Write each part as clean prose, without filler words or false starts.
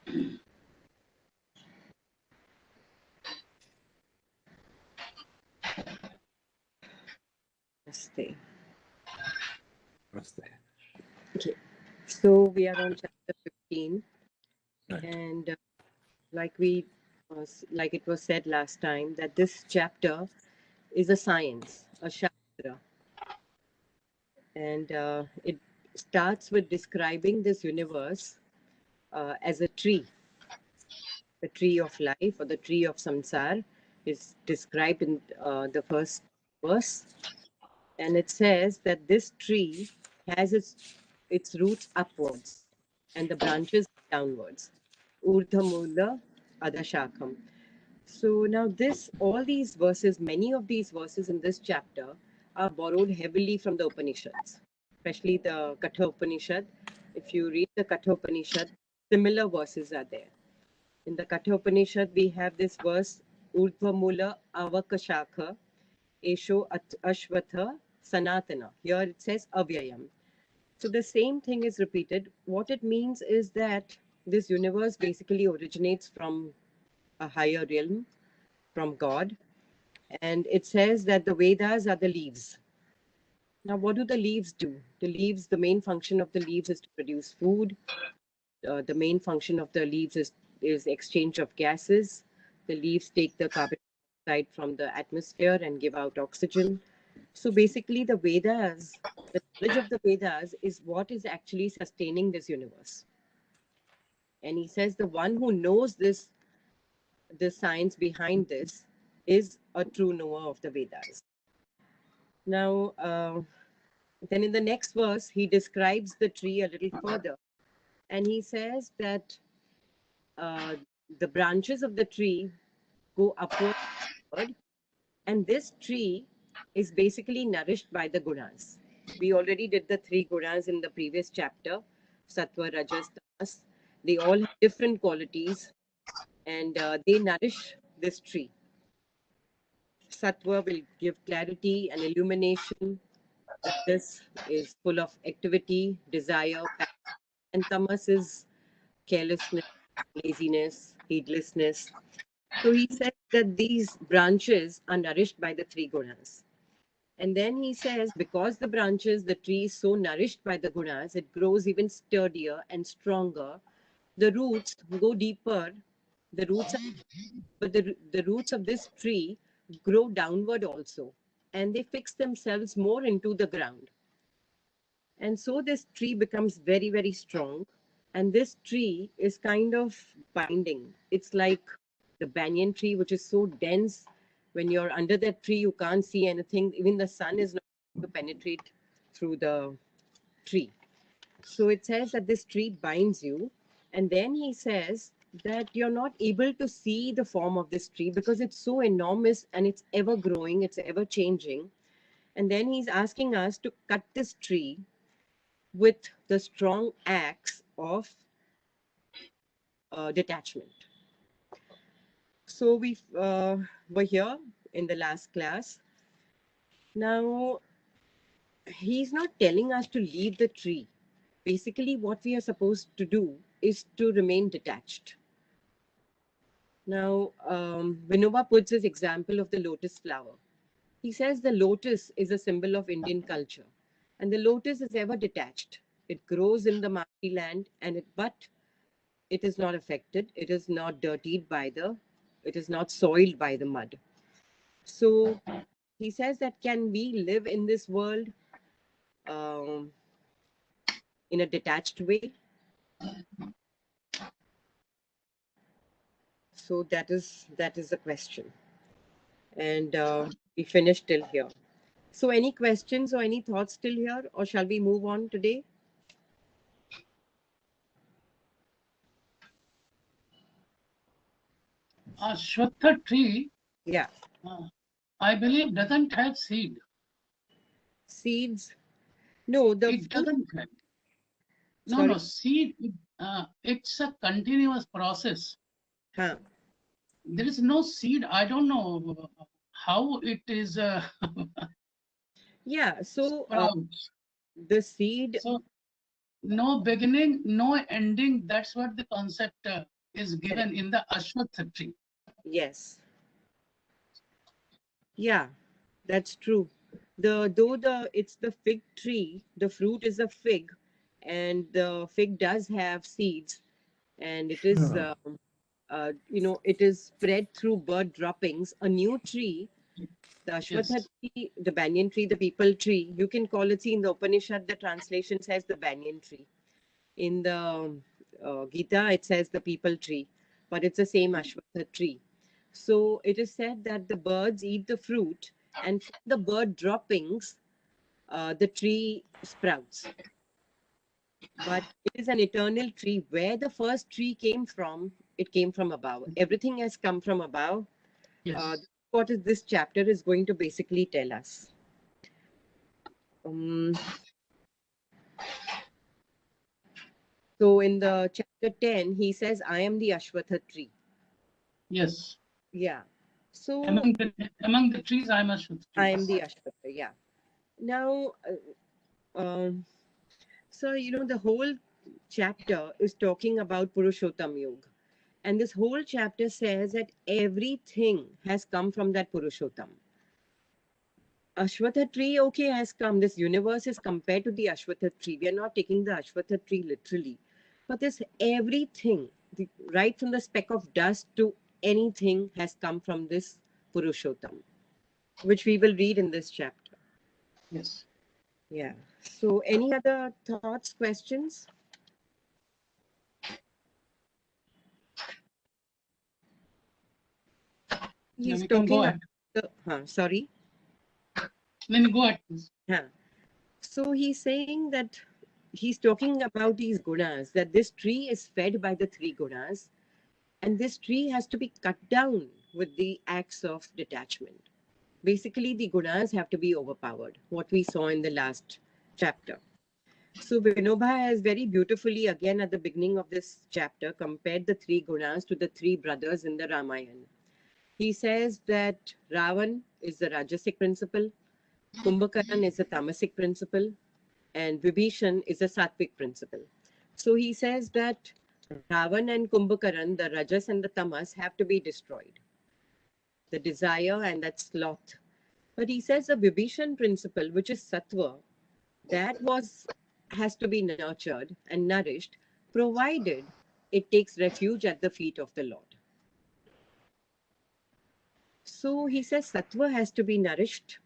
Namaste. Namaste. Okay, so we are on chapter 15, Right. and like it was said last time, that this chapter is a science, a shastra, and it starts with describing this universe as a tree. The tree of life, or the tree of samsara, is described in the first verse, and it says that this tree has its roots upwards and the branches downwards. Urdhamula Adashakam. So now all these verses, many of these verses in this chapter are borrowed heavily from the Upanishads, especially the Katha Upanishad. If you read the Katha Upanishad, similar verses are there. In the Katha Upanishad, we have this verse, Urdhamula Avakashakha, Esho Ashvatha Sanatana. Here it says Avyayam. So the same thing is repeated. What it means is that this universe basically originates from a higher realm, from God. And it says that the Vedas are the leaves. Now, what do the leaves do? The main function of the leaves is to produce food. The main function of the leaves is exchange of gases. The leaves take the carbon dioxide from the atmosphere and give out oxygen. So basically, the knowledge of the Vedas is what is actually sustaining this universe. And he says the one who knows the science behind this is a true knower of the Vedas. Now, then in the next verse, he describes the tree a little further. And he says that uh, the branches of the tree go upward, and this tree is basically nourished by the gunas. We already did the three gunas in the previous chapter, Sattva, Rajas, Tamas. They all have different qualities, and they nourish this tree. Sattva will give clarity and illumination. Rajas is full of activity, desire, and tamas is carelessness, laziness, heedlessness. So he says that these branches are nourished by the three gunas. And then he says, because the tree is so nourished by the gunas, it grows even sturdier and stronger. The roots go deeper. The roots, but the roots of this tree grow downward also, and they fix themselves more into the ground. And so this tree becomes very, very strong. And this tree is kind of binding. It's like the banyan tree, which is so dense. When you're under that tree, you can't see anything. Even the sun is not able to penetrate through the tree. So it says that this tree binds you. And then he says that you're not able to see the form of this tree because it's so enormous and it's ever growing, it's ever changing. And then he's asking us to cut this tree with the strong axe of detachment. So we were here in the last class. Now, he's not telling us to leave the tree. Basically, what we are supposed to do is to remain detached. Now, Vinoba puts his example of the lotus flower. He says the lotus is a symbol of Indian culture, and the lotus is ever detached. It grows in the marshy land, but it is not affected. It is not dirtied it is not soiled by the mud. So he says that can we live in this world um, in a detached way? So that is the question, and we finished till here. So any questions or any thoughts till here, or shall we move on today? A Shwatha tree, Yeah. I believe, doesn't have seed. Seeds? No, the It doesn't have. No, sorry. no, seed, it's a continuous process. Huh. There is no seed. I don't know how it is Yeah. So sprouts. the seed So no beginning, no ending. That's what the concept is given in the Ashwatha tree. Yes. Yeah, that's true. It's the fig tree, the fruit is a fig, and the fig does have seeds, and it is it is spread through bird droppings. A new tree, the Ashwatha Yes. tree, the banyan tree, the peepal tree, you can call it. See, in the Upanishad, the translation says the banyan tree. In the Gita, it says the peepal tree, but it's the same Ashwatha tree. So it is said that the birds eat the fruit, and from the bird droppings, the tree sprouts. But it is an eternal tree. Where the first tree came from, it came from above. Everything has come from above. Yes. What is this chapter is going to basically tell us. Um, so in the chapter 10, he says, I am the Ashwatha tree. Yes. Yeah. So Among the trees, I am Ashwatha tree. I am the Ashwatha. Yeah. Now, so the whole chapter is talking about Purushottam Yoga. And this whole chapter says that everything has come from that Purushottam. Ashwatha tree, okay, has come. This universe is compared to the Ashwatha tree. We are not taking the Ashwatha tree literally. But this everything, right from the speck of dust to anything, has come from this Purushottam, which we will read in this chapter. Yes. Yeah. So, any other thoughts, questions? He's We can go talking ahead. sorry. Then go ahead, please. So he's saying that he's talking about these gunas, that this tree is fed by the three gunas, and this tree has to be cut down with the acts of detachment. Basically, the gunas have to be overpowered, what we saw in the last chapter. So Vinoba has very beautifully, again at the beginning of this chapter, compared the three gunas to the three brothers in the Ramayana. He says that Ravan is the Rajasic principle, Kumbhakaran is the Tamasic principle, and Vibhishan is a Sattvic principle. So he says that Ravan and Kumbhakaran, the Rajas and the Tamas, have to be destroyed. The desire and that sloth. But he says the Vibhishan principle, which is Sattva, that has to be nurtured and nourished, provided it takes refuge at the feet of the Lord. So he says Sattva has to be nourished,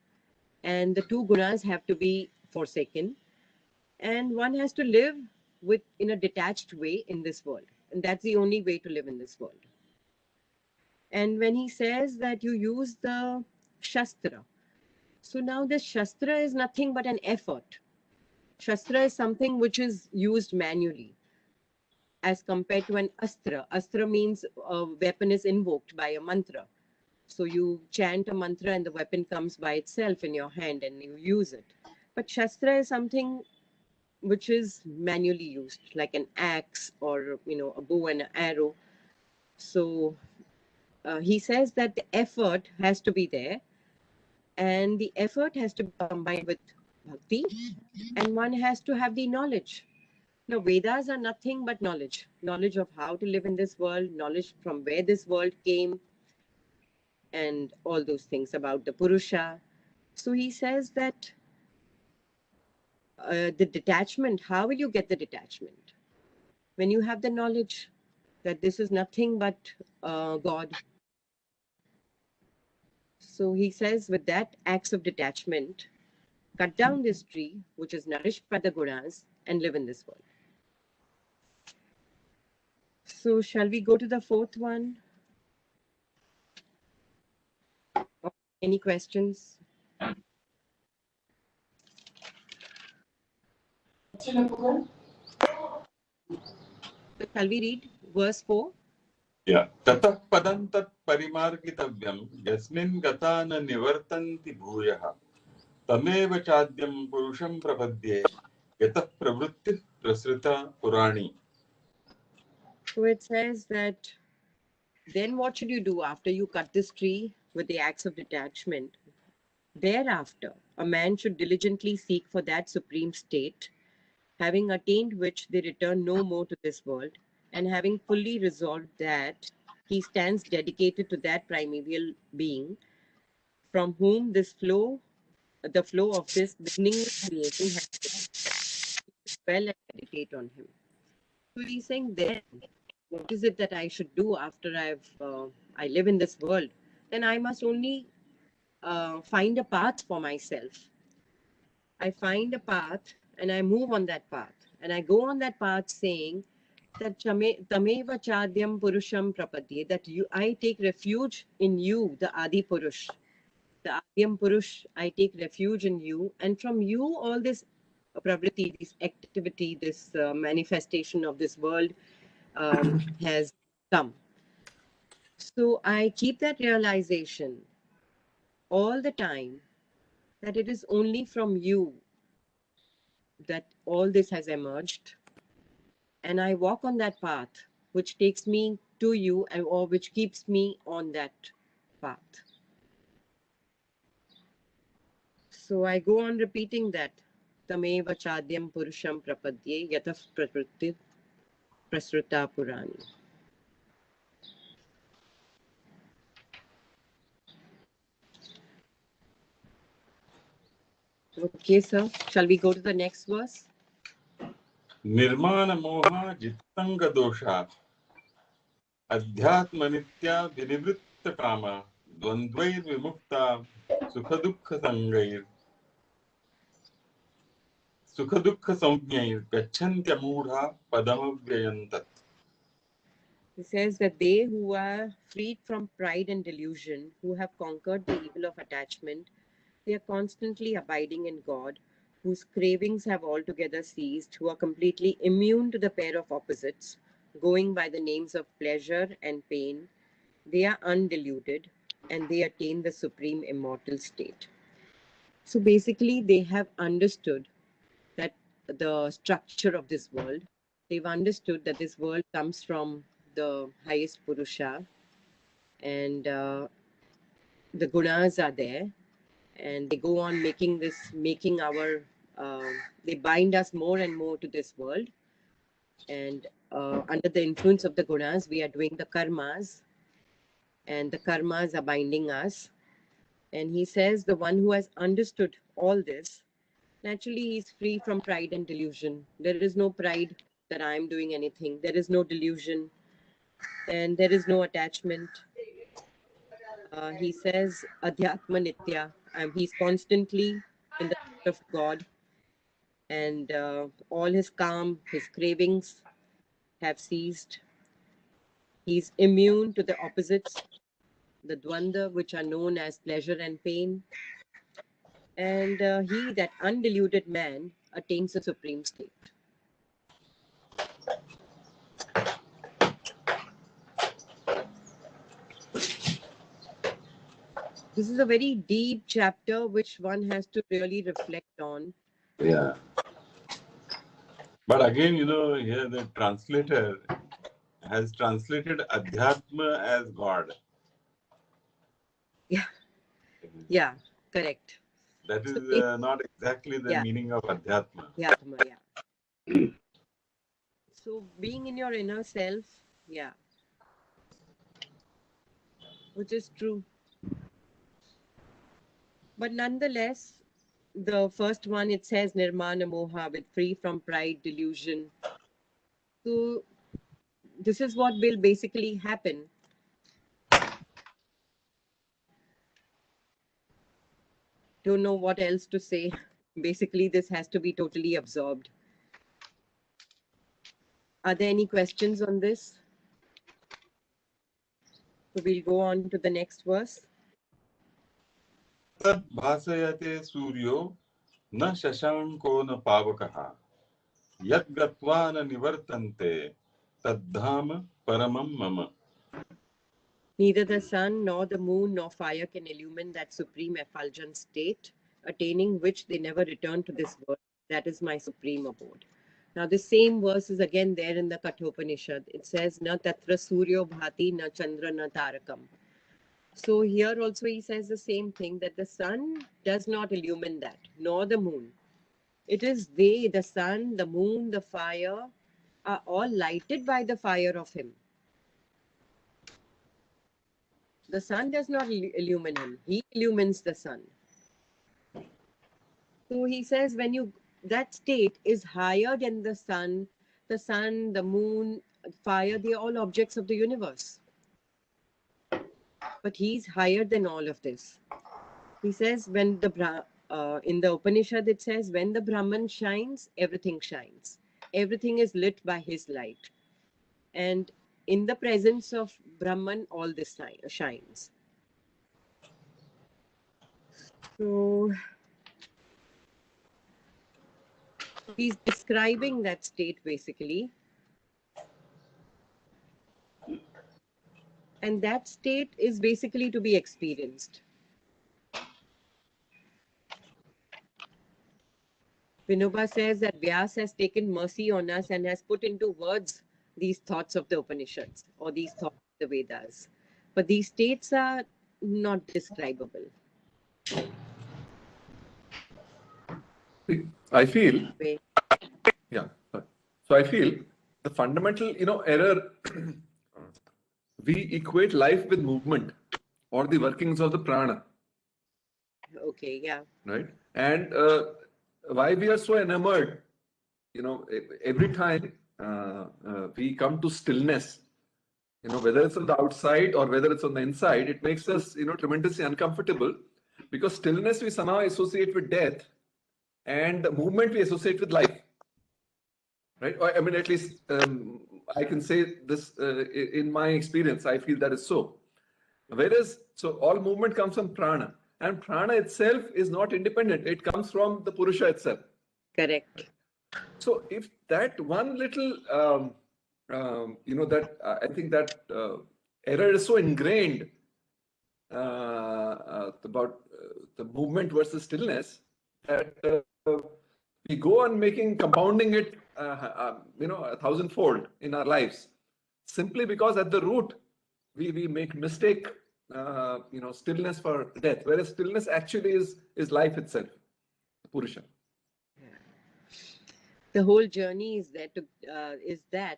and the two gunas have to be forsaken, and one has to live in a detached way in this world, and that's the only way to live in this world. And when he says that you use the shastra, so now this shastra is nothing but an effort. Shastra is something which is used manually as compared to an astra. Astra means a weapon is invoked by a mantra. So you chant a mantra and the weapon comes by itself in your hand and you use it. But shastra is something which is manually used, like an axe or a bow and an arrow. So he says that the effort has to be there, and the effort has to be combined with bhakti, and one has to have the knowledge. Now, Vedas are nothing but knowledge of how to live in this world, knowledge from where this world came, and all those things about the Purusha. So he says that the detachment, how will you get the detachment? When you have the knowledge that this is nothing but God. So he says, with that acts of detachment, cut down this tree, which is nourished by the gunas, and live in this world. So shall we go to the fourth one? Any questions? So shall we read verse 4? Yeah. ततः पदं तत् परिमार्गितव्यं यस्मिन् गता न निवर्तन्ति भूयः तमेव चाद्यं पुरुषं प्रपद्ये यतः प्रवृत्तिः प्रसृता पुराणी. So it says that then what should you do after you cut this tree with the axe of detachment? Thereafter, a man should diligently seek for that supreme state having attained which they return no more to this world, and having fully resolved that, he stands dedicated to that primeval being from whom the flow of this beginningless creation has well and meditate on him. So he's saying, then what is it that I should do after I live in this world? Then I must only find a path for myself. I find a path and I move on that path. And I go on that path saying that Tameva Chadyam Purusham Prapadye, that I take refuge in you, the Adi Purush. The Adyam Purush, I take refuge in you. And from you, all this pravriti, this activity, this manifestation of this world has come. So I keep that realization all the time that it is only from you that all this has emerged, and I walk on that path which takes me to you, or which keeps me on that path. So I go on repeating that. Tameva chadyam purusham prapadye yataf pravriti prasruta purani. Okay, sir. Shall we go to the next verse? निर्माण मोह जित्तंग दोषा अध्यात्म नित्या विनिवृत्त कामा द्वंद्वैर विमुक्ता सुख दुख संज्ञैर गच्छन्त्य मूढ़ा पदमव्ययं। He says that they who are freed from pride and delusion, who have conquered the evil of attachment, they are constantly abiding in God, whose cravings have altogether ceased, who are completely immune to the pair of opposites, going by the names of pleasure and pain. They are undiluted and they attain the supreme immortal state. So basically, they have understood that the structure of this world, they've understood that this world comes from the highest Purusha, and the gunas are there, and they go on making our they bind us more and more to this world, and under the influence of the gunas we are doing the karmas, and the karmas are binding us. And he says the one who has understood all this, naturally he's free from pride and delusion. There is no pride that I am doing anything, there is no delusion, and there is no attachment. He says adhyatma nitya, he's constantly in the thought of God, and all his calm, his cravings have ceased. He's immune to the opposites, the dvanda, which are known as pleasure and pain. And he, that undiluted man, attains the supreme state. This is a very deep chapter which one has to really reflect on. Yeah. But again, here the translator has translated Adhyatma as God. Yeah, correct. That is So not exactly the meaning of Adhyatma. Adhyatma, So being in your inner self, which is true. But nonetheless, the first one, it says Nirmana Moha, with free from pride, delusion. So this is what will basically happen. Don't know what else to say. Basically, this has to be totally absorbed. Are there any questions on this? So we'll go on to the next verse. Tad bhasayate suryo na shashanko na pavakaha yad gatva na nivartante taddham paramam mama. Neither the sun nor the moon nor fire can illumine that supreme effulgent state, attaining which they never return to this world. That is my supreme abode. Now, the same verse is again there in the Kathopanishad. It says, Na tatra suryo bhati na chandra na tarakam. So here also he says the same thing, that the sun does not illumine that, nor the moon. It is they, the sun, the moon, the fire, are all lighted by the fire of him. The sun does not illumine him. He illumines the sun. So he says that state is higher than the sun, the moon, fire, they are all objects of the universe. But he's higher than all of this. He says in the Upanishad it says, when the Brahman shines, everything shines. Everything is lit by his light. And in the presence of Brahman, all this shines. So he's describing that state basically. And that state is basically to be experienced. Vinoba says that Vyas has taken mercy on us and has put into words these thoughts of the Upanishads or these thoughts of the Vedas. But these states are not describable. I feel, yeah. So I feel the fundamental, error, we equate life with movement or the workings of the prana. Okay, yeah. Right. And why we are so enamored, every time we come to stillness, whether it's on the outside or whether it's on the inside, it makes us, tremendously uncomfortable, because stillness we somehow associate with death and the movement we associate with life. Right. I mean, at least I can say this in my experience, I feel that is so. Whereas, so all movement comes from prana, and prana itself is not independent. It comes from the Purusha itself. Correct. So if that one little, I think that error is so ingrained about the movement versus stillness, that we go on compounding it, a thousandfold in our lives, simply because at the root we make mistake, stillness for death, whereas stillness actually is life itself, Purusha. The whole journey is that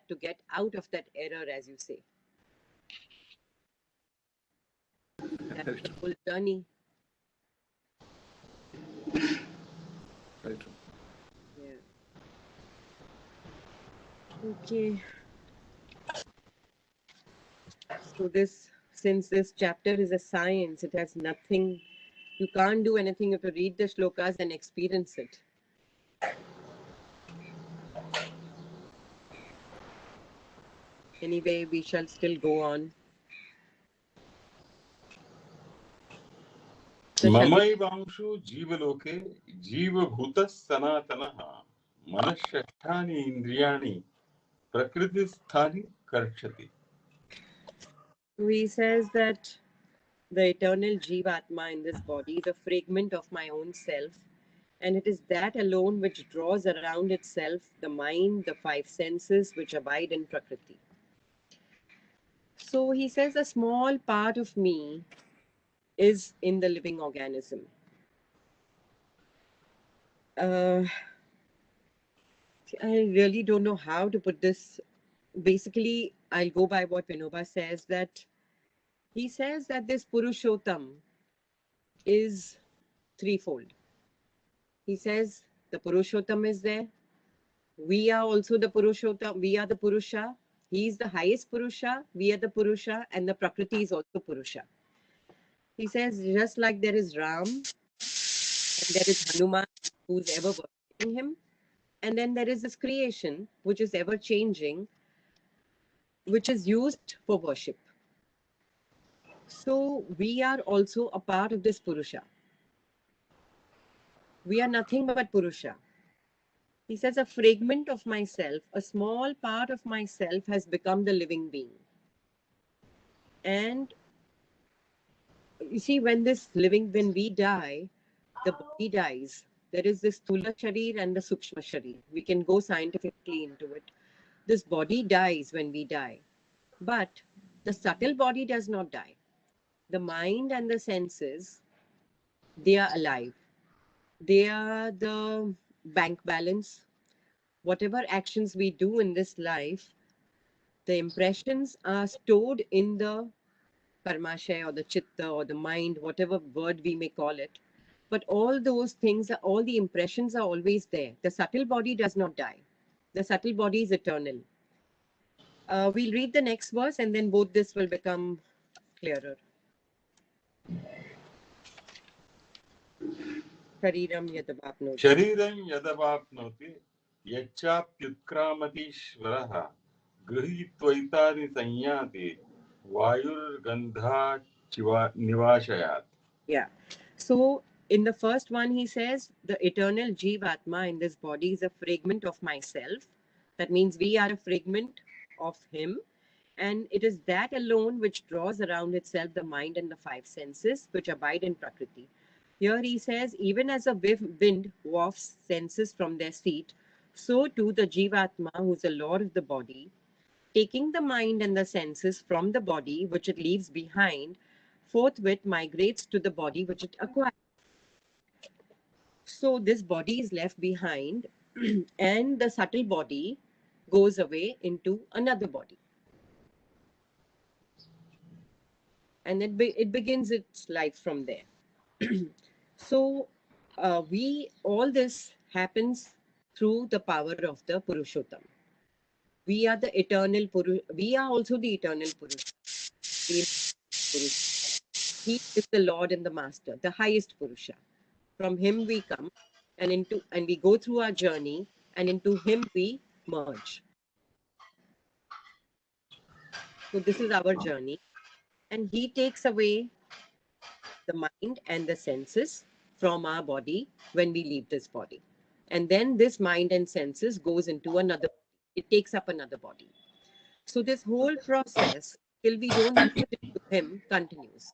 to get out of that error, as you say. That's the whole journey. Very true. Yeah. Okay. So since this chapter is a science, it has nothing, you can't do anything. You have to read the shlokas and experience it. Anyway, we shall still go on. ममैवांशो जीवलोके जीवभूतः सनातनः मनःषष्ठानि इन्द्रियाणि प्रकृतिस्थानि कर्षति. He says that the eternal Jivatma in this body is a fragment of my own self, and it is that alone which draws around itself the mind, the five senses which abide in Prakriti. So he says a small part of me is in the living organism. I really don't know how to put this. Basically, I'll go by what Vinoba says, that he says that this Purushottam is threefold. He says the Purushottam is there. We are also the Purushottam. We are the Purusha. He is the highest Purusha. We are the Purusha. And the Prakriti is also Purusha. He says, just like there is Ram, and there is Hanuman, who's ever worshipping him, and then there is this creation, which is ever changing, which is used for worship. So we are also a part of this Purusha. We are nothing but Purusha. He says a fragment of myself, a small part of myself has become the living being. And you see, when we die, the body dies. There is this Sthula Sharir and the Sukshma Sharir. We can go scientifically into it. This body dies when we die. But the subtle body does not die. The mind and the senses, they are alive. They are the bank balance. Whatever actions we do in this life, the impressions are stored in the karmashay or the chitta or the mind, whatever word we may call it. But all those things, all the impressions are always there. The subtle body does not die. The subtle body is eternal. We'll read the next verse and then both this will become clearer. Shariram yadavapnoti. शरीरं यदवाप्नोति यच्चाप्युत्क्रामतीश्वरः गृहीत्वैतानि संयाति वायुर्गन्धाच्चिवा निवाशयात्. Yeah. So in the first one, he says the eternal Jivatma in this body is a fragment of myself. That means we are a fragment of him. And it is that alone which draws around itself the mind and the five senses which abide in Prakriti. Here he says, even as a wind wafts senses from their seat, so too the Jivatma, who is the lord of the body, taking the mind and the senses from the body which it leaves behind, forthwith migrates to the body which it acquires. So this body is left behind and the subtle body goes away into another body. And it begins its life from there. So all this happens through the power of the Purushottam. We are the eternal Purusha. We are also the eternal Purusha. He is the Lord and the Master, the highest Purusha. From him we come and we go through our journey, and into him we merge. So this is our journey, and he takes away the mind and the senses from our body when we leave this body. And then this mind and senses goes into another, it takes up another body. So this whole process, till we don't move into him, continues.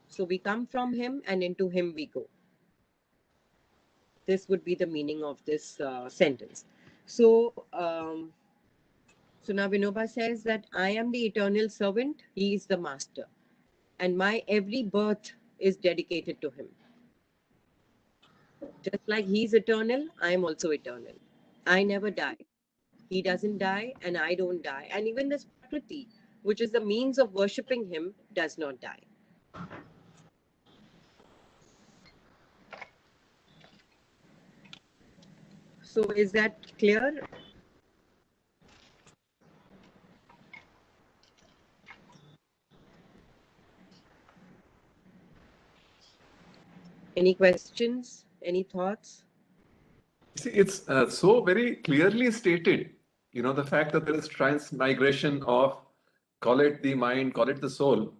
So we come from him and into him we go. This would be the meaning of this sentence. So now Vinoba says that I am the eternal servant, he is the master. And my every birth is dedicated to him. Just like he's eternal, I am also eternal. I never die. He doesn't die and I don't die. And even this Prakriti, which is the means of worshipping him, does not die. So is that clear? Any questions? Any thoughts? See, it's so very clearly stated, the fact that there is transmigration of, call it the mind, call it the soul.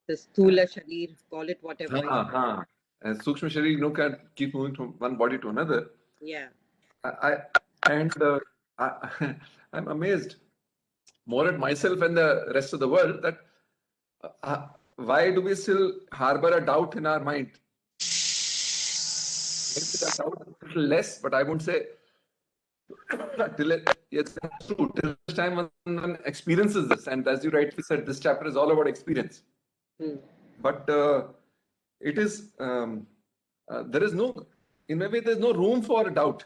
The Sthula Sharir, call it whatever. And Sukshma Sharir, can keep moving from one body to another. Yeah. I'm amazed more at myself and the rest of the world that why do we still harbor a doubt in our mind? Maybe that doubt a little less, but I won't say it's true. Till this time one experiences this, and as you rightly said, this chapter is all about experience. But it is there is no, in a way, there's no room for doubt.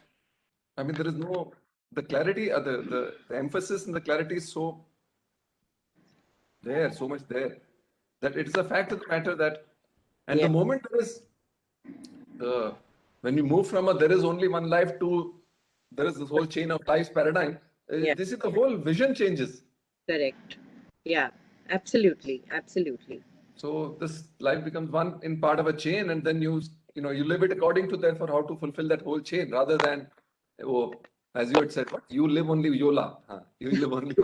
I mean, there is no, the clarity, the emphasis and the clarity is so much there, that it is a fact of the matter that, and the moment there is when we move from there is only one life to there is this whole chain of lives paradigm, this is the whole vision changes. Correct. Yeah, absolutely. Absolutely. So this life becomes one in part of a chain, and then you live it according to therefore how to fulfill that whole chain, rather than, as you had said, you live only YOLA. You live only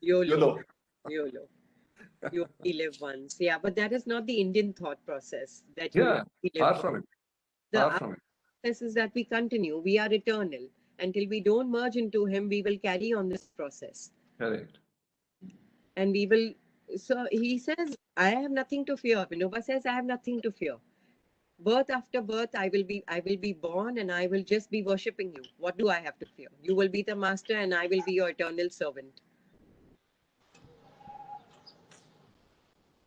YOLO. YOLO. You only live once. Yeah, but that is not the Indian thought process. That you only live far once. from it. The Far from it. process is that we continue. We are eternal. Until we don't merge into him, we will carry on this process. Correct. And we will. So he says, I have nothing to fear. Vinoba says, I have nothing to fear. Birth after birth, I will be born and I will just be worshipping you. What do I have to fear? You will be the master and I will be your eternal servant.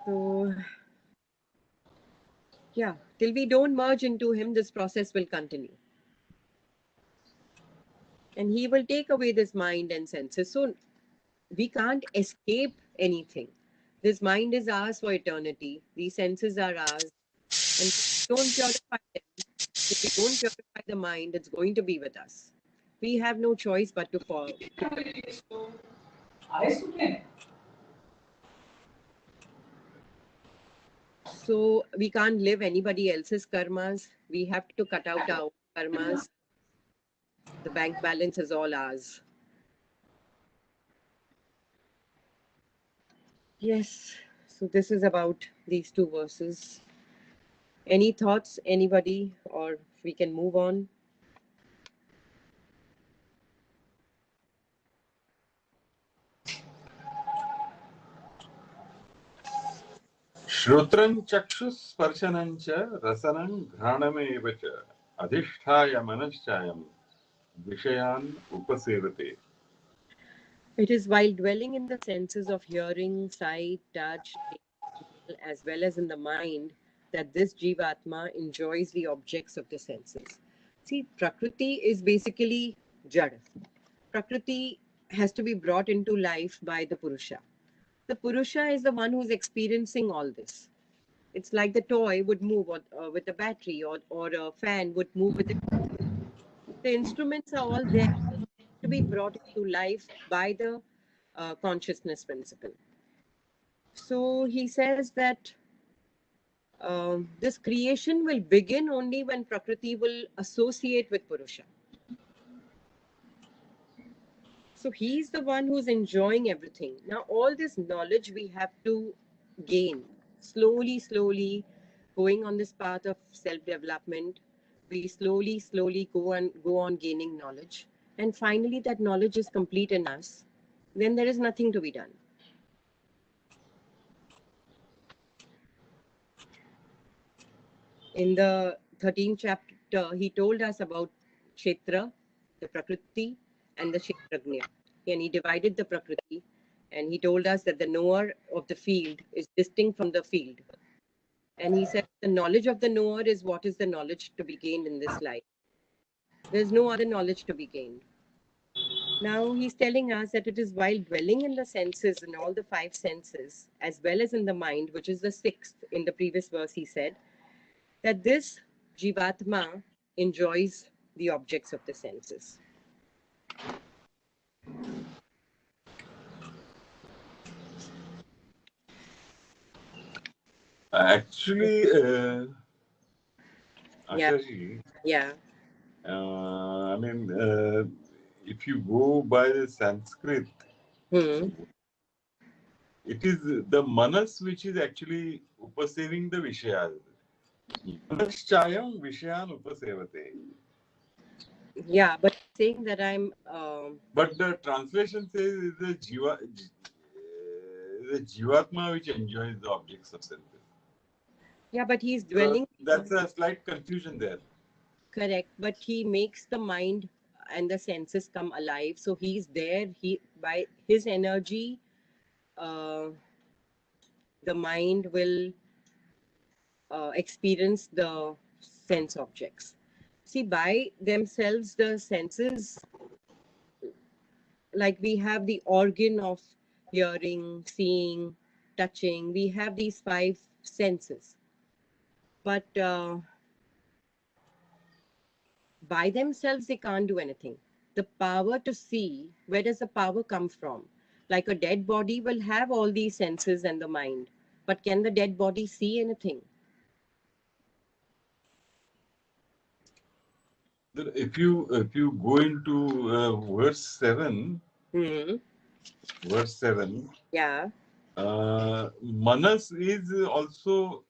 So, yeah, till we don't merge into him, this process will continue. And he will take away this mind and senses. So we can't escape anything. This mind is ours for eternity. These senses are ours. And if we don't purify them, if we don't purify the mind, it's going to be with us. We have no choice but to follow. So we can't live anybody else's karmas. We have to cut out our own karmas. The bank balance is all ours. Yes. So this is about these two verses. Any thoughts, anybody, or we can move on? श्रोत्रं चक्षुस्पर्शनं च रसनं घ्राणमेव च अधिष्ठाय मनश्चायं विषयान् उपसेवते. It is while dwelling in the senses of hearing, sight, touch, taste, as well as in the mind, that this Jivatma enjoys the objects of the senses. See, Prakriti is basically Jada. Prakriti has to be brought into life by the Purusha. The Purusha is the one who's experiencing all this. It's like the toy would move with a battery, or a fan would move with it. The instruments are all there to be brought into life by the consciousness principle. So he says that this creation will begin only when Prakriti will associate with Purusha. So he's the one who's enjoying everything. Now, all this knowledge we have to gain slowly, slowly, going on this path of self-development. We slowly go on gaining knowledge. And finally, that knowledge is complete in us. Then there is nothing to be done. In the 13th chapter, he told us about Kshetra, the Prakriti, and the Kshetrajna. And he divided the Prakriti, and he told us that the knower of the field is distinct from the field. And he said the knowledge of the knower is what is the knowledge to be gained in this life. There's no other knowledge to be gained. Now he's telling us that it is while dwelling in the senses, in all the five senses, as well as in the mind, which is the sixth in the previous verse, he said, that this Jivatma enjoys the objects of the senses. Actually, Yeah. Ashaji, Yeah. I mean, if you go by the Sanskrit, it is the manas which is actually upaseving the vishayas. Manaschayam vishayan upasevate. Yeah, but saying that I'm. But the translation says is the jivatma which enjoys the objects of senses. Yeah, but he's dwelling. That's a slight confusion there. Correct, but he makes the mind and the senses come alive. So he's there. He by his energy, the mind will experience the sense objects. See, by themselves, the senses, like we have the organ of hearing, seeing, touching. We have these five senses, but by themselves they can't do anything. The power to see, where does the power come from? Like a dead body will have all these senses and the mind, but can the dead body see anything? If you go into verse 7, verse 7, Yeah, manas is also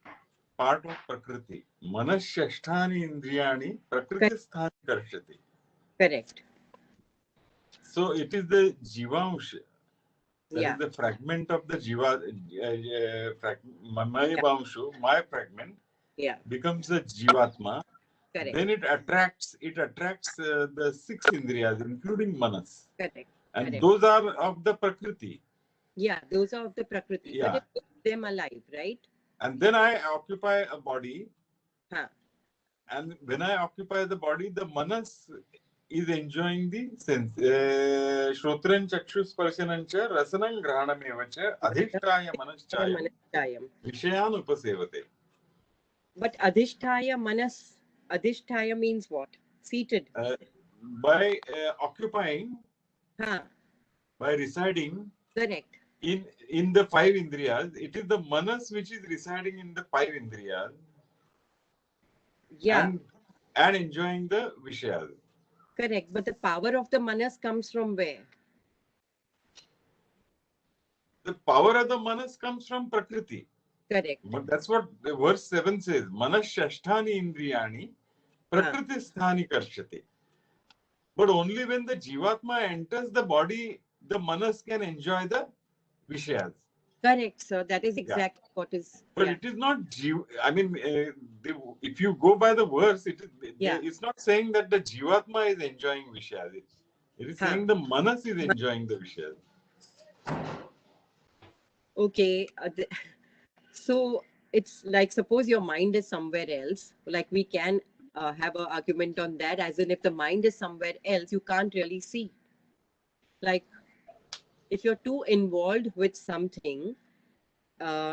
part of prakriti. Manas shasthani indriyani prakriti sthani karshati. correct. So it is the jivansha. That Yeah, is the fragment of the jiva. My vanshu, my fragment, yeah, becomes a jivatma. correct, Then it attracts the six indriyas, including manas, correct, and correct. those are of the prakriti. Yeah, those are of the prakriti, Yeah. but it keeps them alive, right? And then I occupy a body, Huh. and when I occupy the body, the manas is enjoying the sense. Shrotran chakshusparshanancha rasanam grahanamevacha adhishtaya manaschayam Manashayam. vishayan upasevate. But adhishtaya means what? Seated. By occupying, Huh. by residing Correct. in the five indriyas, it is the manas which is residing in the five indriyas Yeah. and enjoying the vishayas. Correct. But the power of the manas comes from where? The power of the manas comes from Prakriti. Correct. But that's what the verse 7 says. Manas shasthani indriyani prakriti sthani karshate. But only when the jivatma enters the body, the manas can enjoy the vishayas. Correct, sir. That is exactly what is. But Yeah. it is not I mean, if you go by the verse, it's not saying that the jivatma is enjoying vishayas. It is saying the manas is enjoying the vishayas. Okay. So it's like, suppose your mind is somewhere else. Like, we can have an argument on that, as in, if the mind is somewhere else, you can't really see. Like, if you're too involved with something,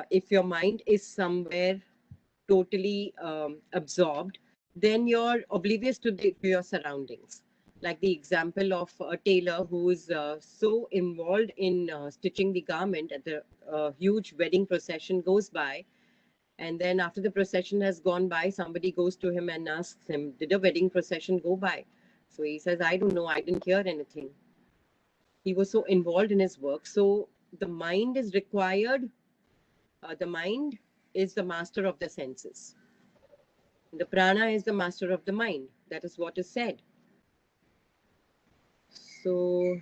if your mind is somewhere totally absorbed, then you're oblivious to your surroundings. Like the example of a tailor who is so involved in stitching the garment, at the huge wedding procession goes by, and then after the procession has gone by, somebody goes to him and asks him, did a wedding procession go by? So he says, I don't know, I didn't hear anything. He was so involved in his work. So the mind is required. The mind is the master of the senses. The prana is the master of the mind. That is what is said. So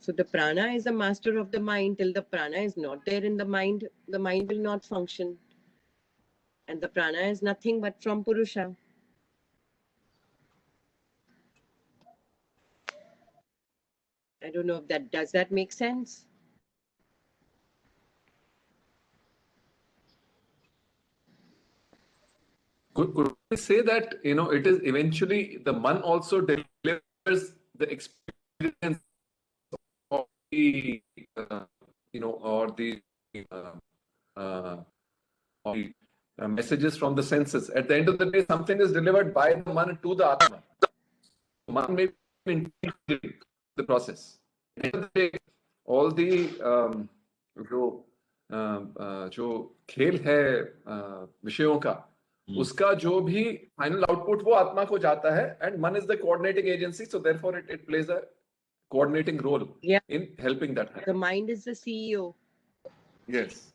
the prana is the master of the mind. Till the prana is not there in the mind will not function. And the prana is nothing but from Purusha. I don't know if does that make sense? Could we say that, it is eventually the man also delivers the experience of the, or the messages from the senses. At the end of the day, something is delivered by the man to the Atma. Man may be integrating the process. At the end of the day, all the जो खेल है विषयों का, उसका जो भी final output वो आत्मा को जाता है, and मन is the coordinating agency, so therefore it plays a coordinating role in helping that happen. The mind is the CEO. Yes.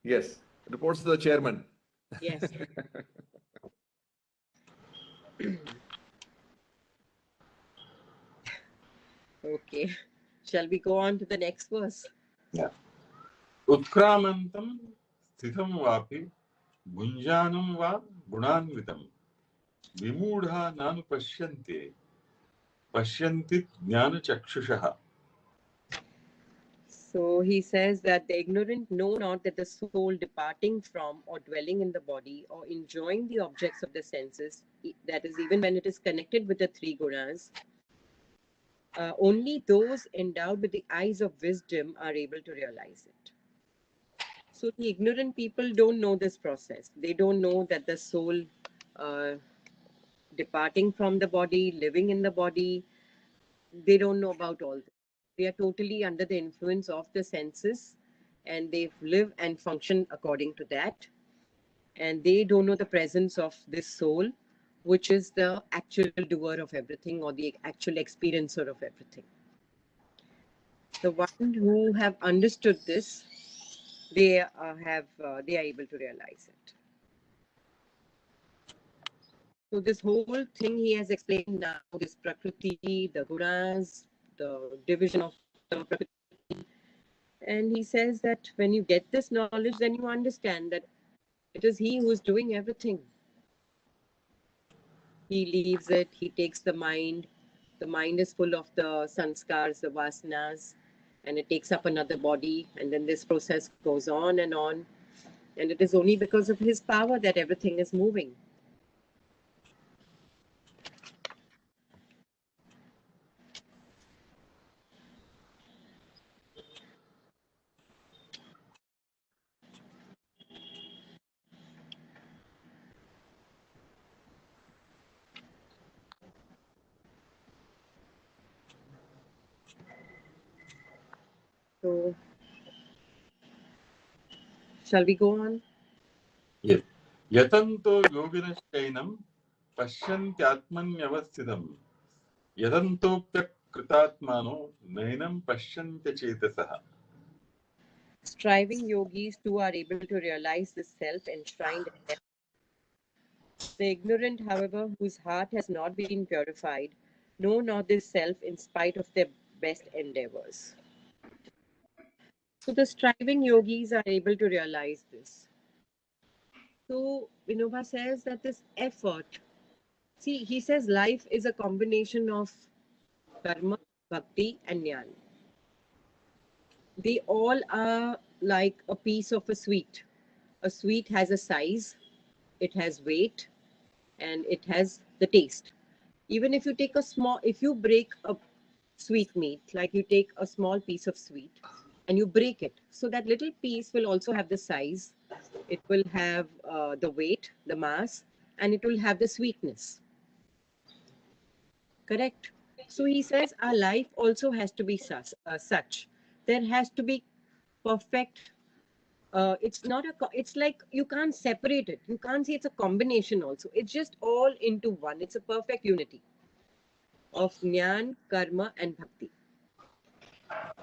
Yes. Reports to the chairman. Yes. Okay. Shall we go on to the next verse? Yeah. Utkramantam sthitham vapi bhunjanam va gunanvitam vimudha nanu pashyanti jnana chakshushaha. So he says that the ignorant know not that the soul departing from or dwelling in the body or enjoying the objects of the senses, that is, even when it is connected with the three gunas, only those endowed with the eyes of wisdom are able to realize it. So the ignorant people don't know this process. They don't know that the soul departing from the body, living in the body, they don't know about all this. They are totally under the influence of the senses, and they live and function according to that. And they don't know the presence of this soul, which is the actual doer of everything, or the actual experiencer of everything. The one who have understood this, they are able to realize it. So this whole thing he has explained now, this Prakriti, the gunas, the division of the Prakriti. And he says that when you get this knowledge, then you understand that it is he who is doing everything. He leaves it, he takes the mind. The mind is full of the sanskars, the vasanas, and it takes up another body. And then this process goes on. And it is only because of his power that everything is moving. So, shall we go on? Yes. Yatanto yoginashchainam pasyantyatmanyaवस्थितम् yadantopya kritatmano nainam pashyantya chetasaha. Striving yogis too are able to realize the self enshrined in them. The ignorant, however, whose heart has not been purified, know not this self in spite of their best endeavors. So the striving yogis are able to realize this. So Vinoba says that this effort, see, he says life is a combination of karma, bhakti, and jnana. They all are like a piece of a sweet. A sweet has a size, it has weight, and it has the taste. Even if you take a small, if you break a sweet meat, like you take a small piece of sweet and you break it, so that little piece will also have the size, it will have the weight, the mass, and it will have the sweetness. Correct? So he says our life also has to be such. There has to be perfect. It's not a. It's like you can't separate it. You can't say it's a combination. Also, it's just all into one. It's a perfect unity of jnana, karma, and bhakti.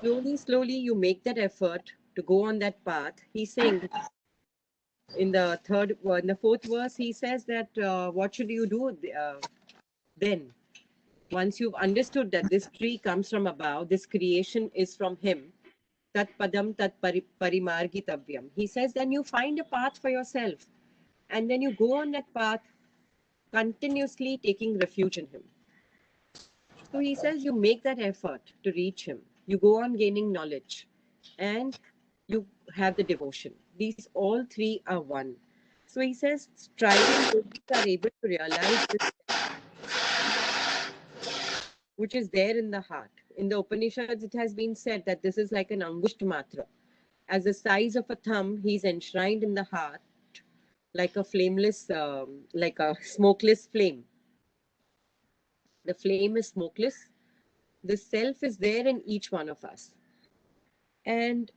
Slowly, slowly, you make that effort to go on that path. He's saying in the fourth verse, he says that what should you do then? Once you've understood that this tree comes from above, this creation is from him, tat padam tat parimargitavyam. He says, then you find a path for yourself. And then you go on that path, continuously taking refuge in him. So he says, you make that effort to reach him. You go on gaining knowledge and you have the devotion. These all three are one. So he says, striving yogis are able to realize this, which is there in the heart. In the Upanishads, it has been said that this is like an Angusht Matra. As the size of a thumb, he's enshrined in the heart like a flameless, like a smokeless flame. The flame is smokeless. The self is there in each one of us. And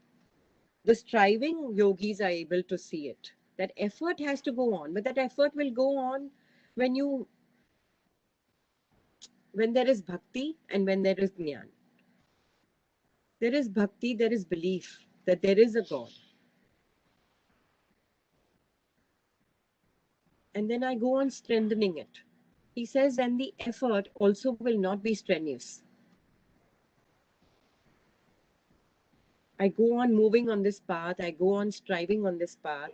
the striving yogis are able to see it. That effort has to go on, but that effort will go on when there is bhakti and when there is jnana. There is bhakti, there is belief that there is a God. And then I go on strengthening it. He says, and the effort also will not be strenuous. I go on moving on this path, I go on striving on this path,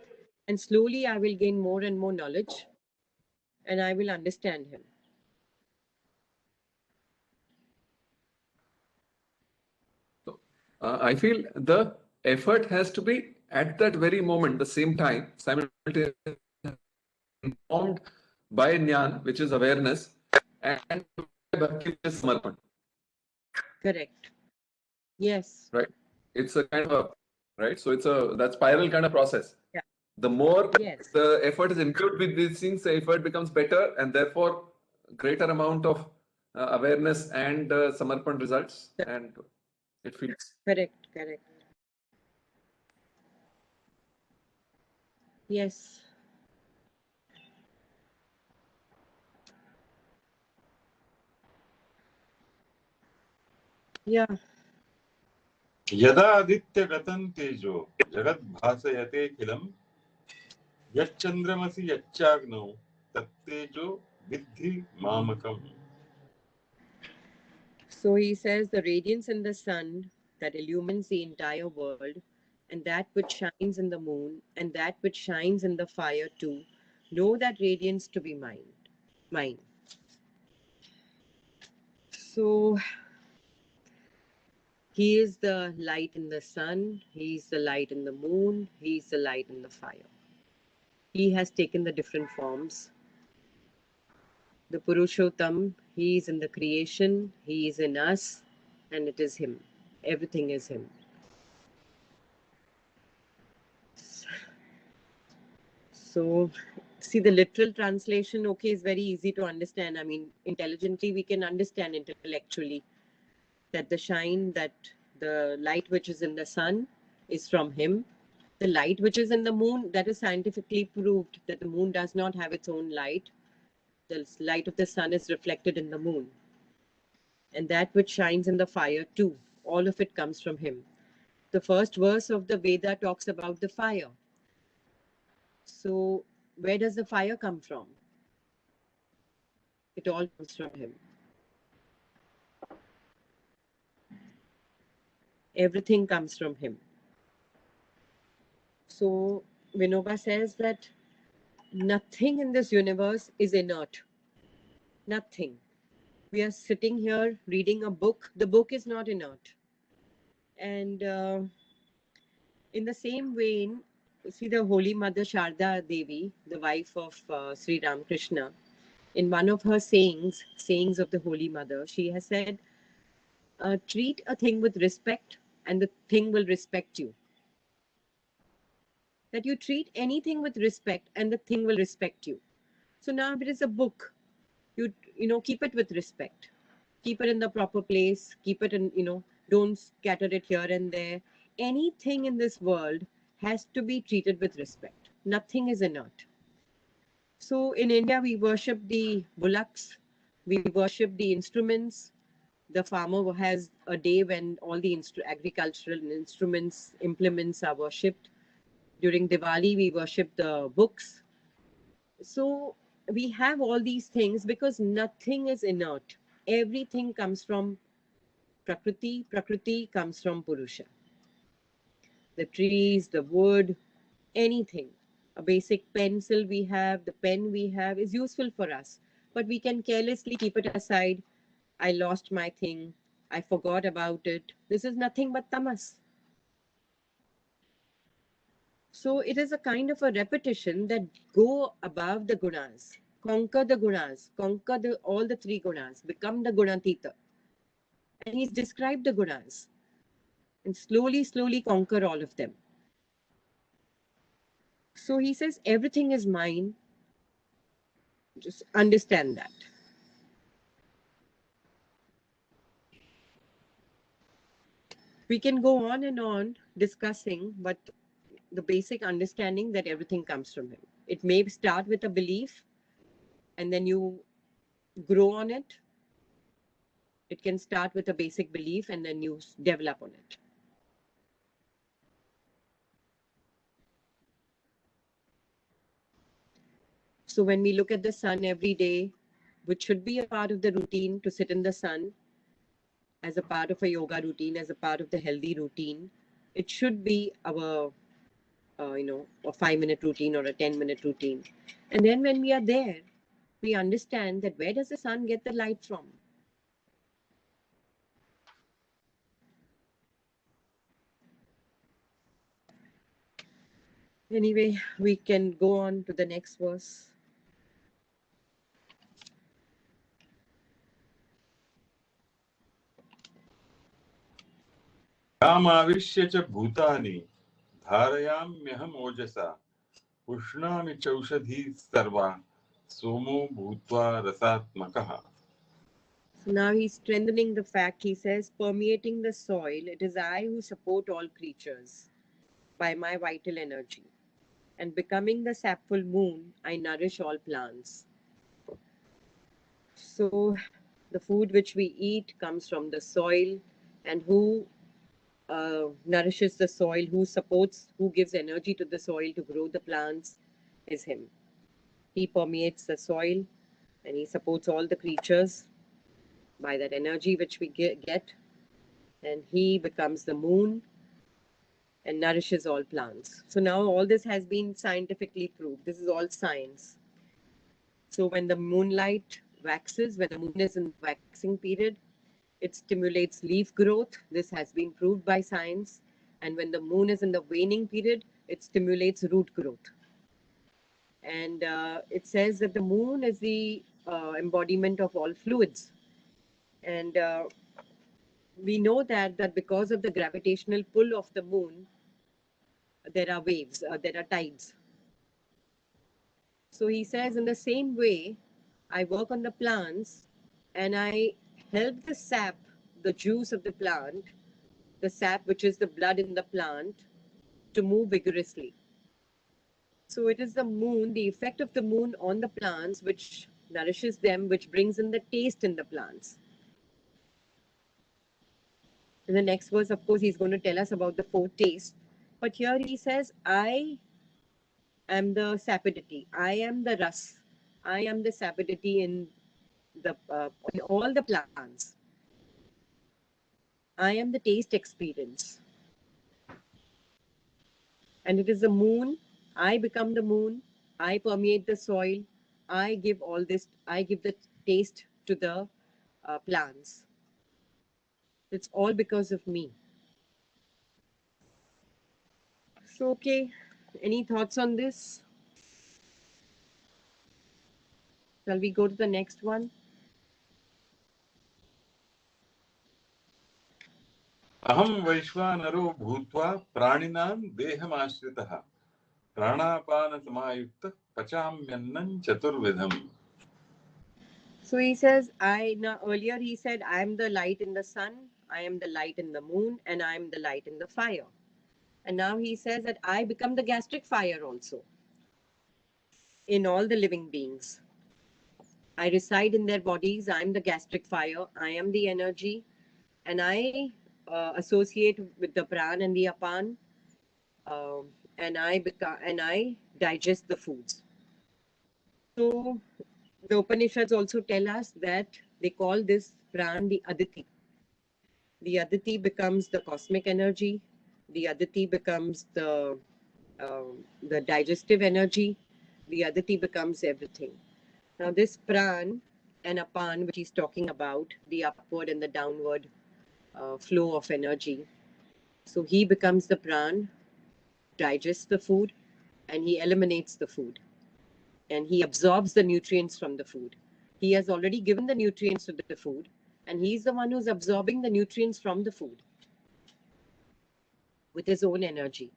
and slowly I will gain more and more knowledge and I will understand him. So, I feel the effort has to be at that very moment, the same time, simultaneously informed by Jnana, which is awareness, and Bhakti, which is Samarpan. Correct. Yes. Right? It's a kind of a, right? So it's that spiral kind of process. Yeah. The more Yes. the effort is included with these things, the effort becomes better, and therefore greater amount of awareness and Samarpan results, and it feels. Correct. Correct. Yes. Yeah. यदा आदित्य गतं तेजो जगत् भासयते खिलम् यच्चन्द्रमसि यच्चाग्नौ तत्तेजो विद्धि मामकम्. So he says the radiance in the sun that illumines the entire world, and that which shines in the moon, and that which shines in the fire too, know that radiance to be mine. So he is the light in the sun, he is the light in the moon, he is the light in the fire. He has taken the different forms. The Purushottam, he is in the creation, he is in us, and it is him. Everything is him. So, see, the literal translation, okay, is very easy to understand. I mean, intelligently, we can understand intellectually that the shine that The light which is in the sun is from him. The light which is in the moon, that is scientifically proved that the moon does not have its own light. The light of the sun is reflected in the moon. And that which shines in the fire too, all of it comes from him. The first verse of the Veda talks about the fire. So where does the fire come from? It all comes from him. Everything comes from him. So Vinoba says that nothing in this universe is inert. Nothing. We are sitting here reading a book. The book is not inert. And in the same vein, see the Holy Mother Sharda Devi, the wife of Sri Ramakrishna, in one of her sayings of the Holy Mother, she has said, treat a thing with respect and the thing will respect you. That you treat anything with respect and the thing will respect you. So now if it is a book, you keep it with respect. Keep it in the proper place, keep it in, don't scatter it here and there. Anything in this world has to be treated with respect. Nothing is inert. So in India, we worship the bullocks, we worship the instruments. The farmer has a day when all the agricultural instruments, implements are worshipped. During Diwali, we worship the books. So we have all these things because nothing is inert. Everything comes from Prakriti. Prakriti comes from Purusha. The trees, the wood, anything. A basic pencil we have, the pen we have is useful for us. But we can carelessly keep it aside. I lost my thing. I forgot about it. This is nothing but tamas. So it is a kind of a repetition that go above the gunas, conquer the gunas, conquer all the three gunas, become the gunatita. And he's described the gunas and slowly, slowly conquer all of them. So he says, everything is mine. Just understand that. We can go on and on discussing, but the basic understanding that everything comes from him. It may start with a belief and then you grow on it. It can start with a basic belief and then you develop on it. So when we look at the sun every day, which should be a part of the routine to sit in the sun as a part of a yoga routine, as a part of the healthy routine, it should be our, a 5-minute routine or a 10-minute routine. And then when we are there, we understand that where does the sun get the light from? Anyway, we can go on to the next verse. यामाविश्य च भूतानि धारयाम्यहम् ओजसा पुष्णामि चौषधी सर्वा सोमो भूत्वा रसात्मकः. So now he's strengthening the fact. He says, permeating the soil, it is I who support all creatures by my vital energy. And becoming the sapful moon, I nourish all plants. So the food which we eat comes from the soil, and who nourishes the soil, who gives energy to the soil to grow the plants is him. He permeates the soil and he supports all the creatures by that energy which we get, and he becomes the moon and nourishes all plants. So now all this has been scientifically proved. This is all science. So when the moonlight waxes, when the moon is in waxing period, it stimulates leaf growth. This has been proved by science. And when the moon is in the waning period, it stimulates root growth. And it says that the moon is the embodiment of all fluids. And we know that because of the gravitational pull of the moon, there are waves, there are tides. So he says, in the same way, I work on the plants and I help the sap, the juice of the plant, the sap, which is the blood in the plant, to move vigorously. So it is the moon, the effect of the moon on the plants, which nourishes them, which brings in the taste in the plants. In the next verse, of course, he's going to tell us about the 4 tastes. But here he says, I am the sapidity. I am the ras. I am the sapidity in all the plants. I am the taste experience. And it is the moon. I become the moon. I permeate the soil. I give all this. I give the taste to the plants. It's all because of me. So, okay. Any thoughts on this? Shall we go to the next one? अहं वैश्वानरो भूत्वा प्राणिनां देहमाश्रितः प्राणापानसमायुक्तः पचाम्यन्नं चतुर्विधम्. So he says, earlier he said, I am the light in the sun, I am the light in the moon, and I am the light in the fire. And now he says that I become the gastric fire also in all the living beings. I reside in their bodies. I am the gastric fire. I am the energy, and I associate with the pran and the apan, and I digest the foods. So the Upanishads also tell us that they call this pran the aditi. The aditi becomes the cosmic energy. The aditi becomes the digestive energy. The aditi becomes everything. Now this pran and apan, which he's talking about, the upward and the downward flow of energy. So he becomes the pran, digests the food, and he eliminates the food. And he absorbs the nutrients from the food. He has already given the nutrients to the food, and he's the one who's absorbing the nutrients from the food with his own energy.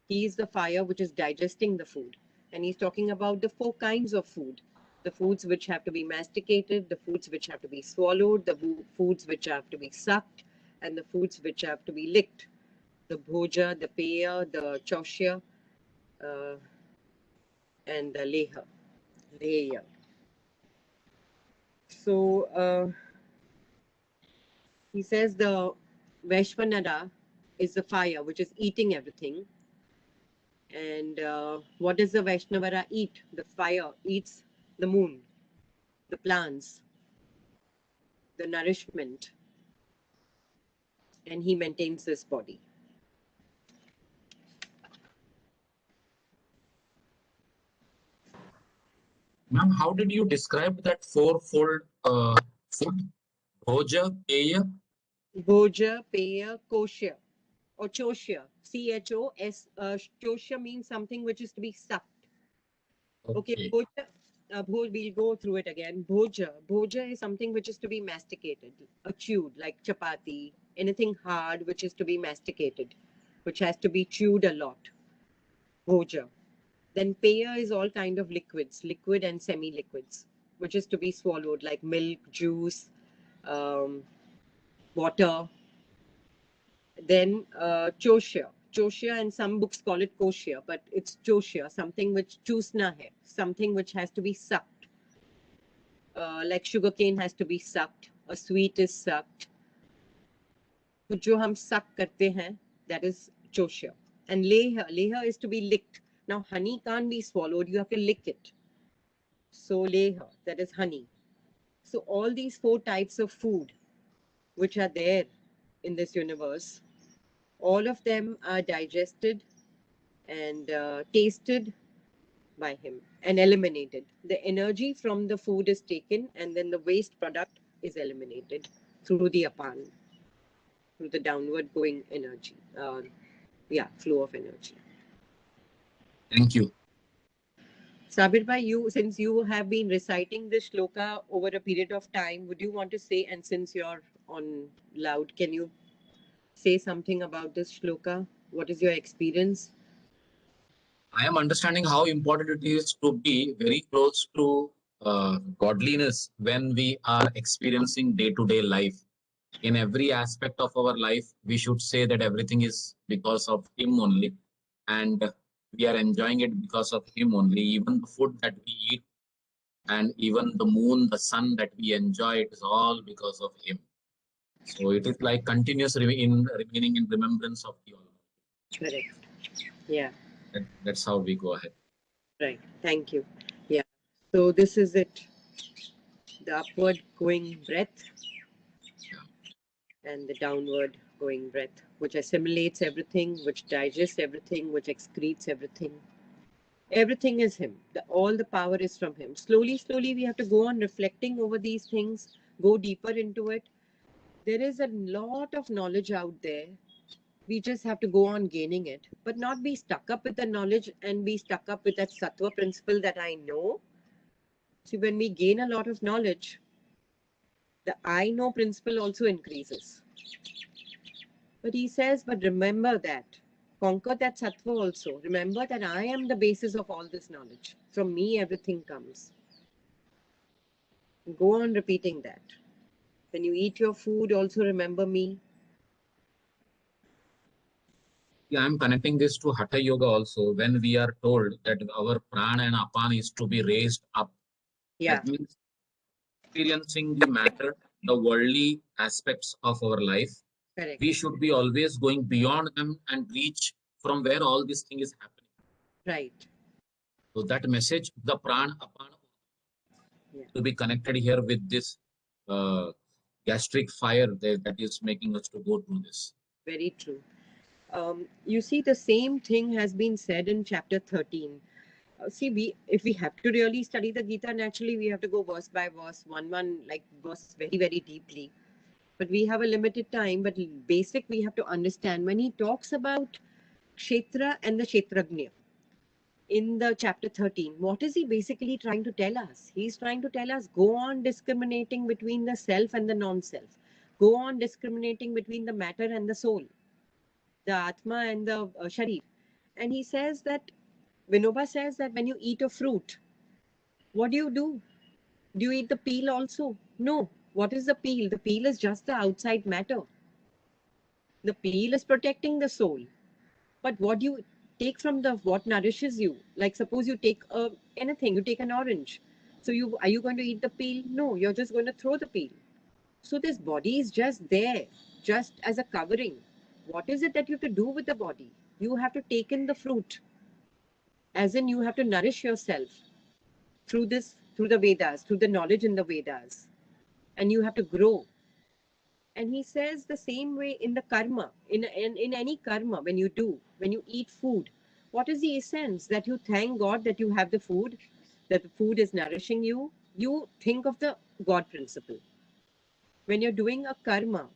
He is the fire which is digesting the food. And he's talking about the 4 kinds of food. The foods which have to be masticated, the foods which have to be swallowed, the foods which have to be sucked, and the foods which have to be licked. The bhoja, the peya, the choshya, and the leya. So he says the Vaishvanara is the fire which is eating everything. And what does the Vaishnavara eat? The fire eats the moon, the plants, the nourishment, and he maintains this body. Ma'am, how did you describe that fourfold food? Bhoja, Peya? Bhoja, Peya, Koshya, or Choshya. Chos. Choshya means something which is to be sucked. Okay, Bhoja. We'll go through it again. Bhoja is something which is to be masticated, chewed, like chapati, anything hard which is to be masticated, which has to be chewed a lot. Bhoja. Then peya is all kind of liquids, liquid and semi-liquids, which is to be swallowed, like milk, juice, water. Then choshya. Choshya, and some books call it koshya, but it's choshya, something which chusna hai, something which has to be sucked. Like sugarcane has to be sucked, a sweet is sucked. So jo hum suck karte hain, that is choshya. And leha is to be licked. Now honey can't be swallowed, you have to lick it. So leha, that is honey. So all these 4 types of food which are there in this universe, all of them are digested and tasted by him and eliminated. The energy from the food is taken, and then the waste product is eliminated through the apan, through the downward going energy, flow of energy. Thank you. Sabir bhai, since you have been reciting this shloka over a period of time, would you want to say, and since you're on loud, can you say something about this shloka? What is your experience? I am understanding how important it is to be very close to godliness when we are experiencing day-to-day life. In every aspect of our life, we should say that everything is because of him only, and we are enjoying it because of him only. Even the food that we eat, and even the moon, the sun that we enjoy, it is all because of him. So it is like continuous remaining in remembrance of the Almighty. Correct. Yeah. That's how we go ahead. Right. Thank you. Yeah. So this is it. The upward going breath and the downward going breath, which assimilates everything, which digests everything, which excretes everything. Everything is him. All the power is from him. Slowly, slowly, we have to go on reflecting over these things, go deeper into it. There is a lot of knowledge out there. We just have to go on gaining it, but not be stuck up with the knowledge and be stuck up with that sattva principle that I know. See, when we gain a lot of knowledge, the I know principle also increases. But he says, but remember that. Conquer that sattva also. Remember that I am the basis of all this knowledge. From me, everything comes. Go on repeating that. When you eat your food, also remember me. Yeah, I'm connecting this to Hatha Yoga also. When we are told that our prana and apana is to be raised up, Yeah, that means experiencing the matter, the worldly aspects of our life. correct. We should be always going beyond them and reach from where all this thing is happening. Right. So that message, the prana apana, to be connected here with this gastric fire that is making us to go through this. Very true. You see, the same thing has been said in chapter 13. See, if we have to really study the Gita, naturally we have to go verse by verse, one like verse very, very deeply. But we have a limited time. But basic, we have to understand when he talks about Kshetra and the Kshetragnya in the chapter 13, what is he basically trying to tell us? He's trying to tell us go on discriminating between the self and the non-self. Go on discriminating between the matter and the soul, the Atma and the Sharir. And he says that, Vinoba says that when you eat a fruit, what do? Do you eat the peel also? No. What is the peel? The peel is just the outside matter. The peel is protecting the soul. But what do you take from what nourishes you? Like suppose you take anything, you take an orange. So are you going to eat the peel? No, you're just going to throw the peel. So this body is just there, just as a covering. What is it that you have to do with the body? You have to take in the fruit. As in, you have to nourish yourself through the Vedas, through the knowledge in the Vedas. And you have to grow. And he says the same way in the karma, in any karma, when you eat food, what is the essence? That you thank God that you have the food, that the food is nourishing you. You think of the God principle. When you're doing a karma,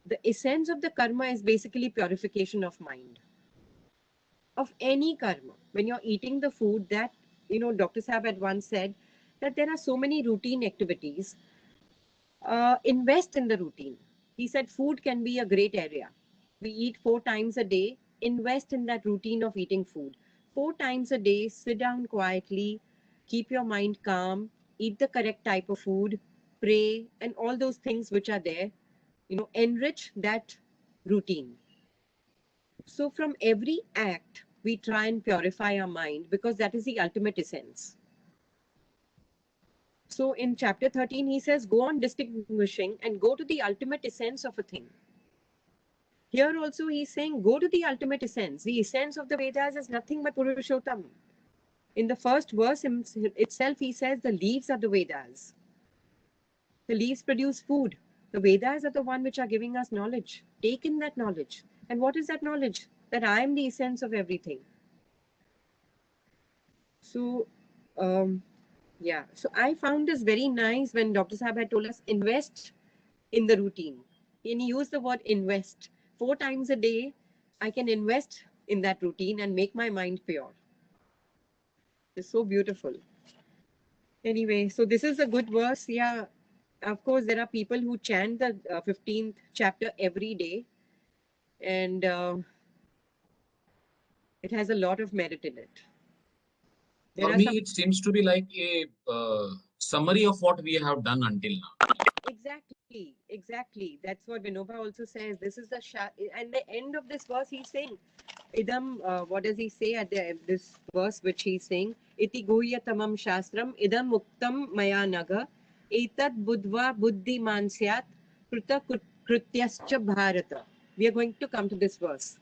the essence of the karma is basically purification of mind. Of any karma. When you're eating the food, that, Dr. Saab had once said that there are so many routine activities. Invest in the routine. He said food can be a great area. We eat 4 times a day. Invest in that routine of eating food. 4 times a day, sit down quietly, keep your mind calm, eat the correct type of food, pray, and all those things which are there. Enrich that routine. So from every act, we try and purify our mind because that is the ultimate essence. So in chapter 13, he says, go on distinguishing and go to the ultimate essence of a thing. Here also he's saying, go to the ultimate essence. The essence of the Vedas is nothing but Purushottam. In the first verse itself, he says the leaves are the Vedas. The leaves produce food. The Vedas are the one which are giving us knowledge. Take in that knowledge. And what is that knowledge? That I am the essence of everything. So, yeah. So I found this very nice when Dr. Saab had told us, invest in the routine. And he used the word invest. 4 times a day, I can invest in that routine and make my mind pure. It's so beautiful. Anyway, so this is a good verse. Yeah, of course, there are people who chant the 15th chapter every day. And it has a lot of merit in it. For me, it seems to be like a summary of what we have done until now. Exactly. That's what Vinoba also says. This is the and the end of this verse he's saying, idam, what does he say at the this verse which he's saying? Iti guhya tamam shastram idam muktam maya naga etat budva buddhi mansyat kruta krutyascha bharata. We are going to come to this verse.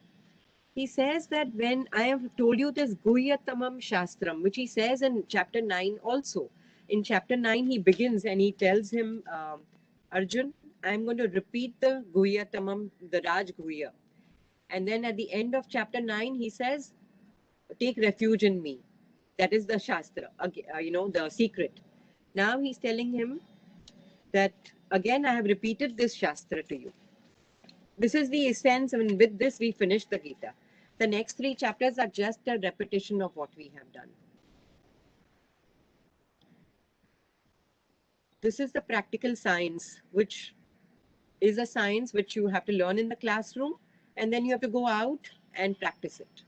He says that when I have told you this guhya tamam shastram, which he says in chapter 9 also. In chapter 9 he begins and he tells him, Arjun, I'm going to repeat the guhya tamam, the Raj guhya. And then at the end of chapter 9, he says, take refuge in me. That is the Shastra, the secret. Now he's telling him that, again, I have repeated this Shastra to you. This is the essence, and with this, we finish the Gita. The next 3 chapters are just a repetition of what we have done. This is the practical science, which is a science which you have to learn in the classroom, and then you have to go out and practice it.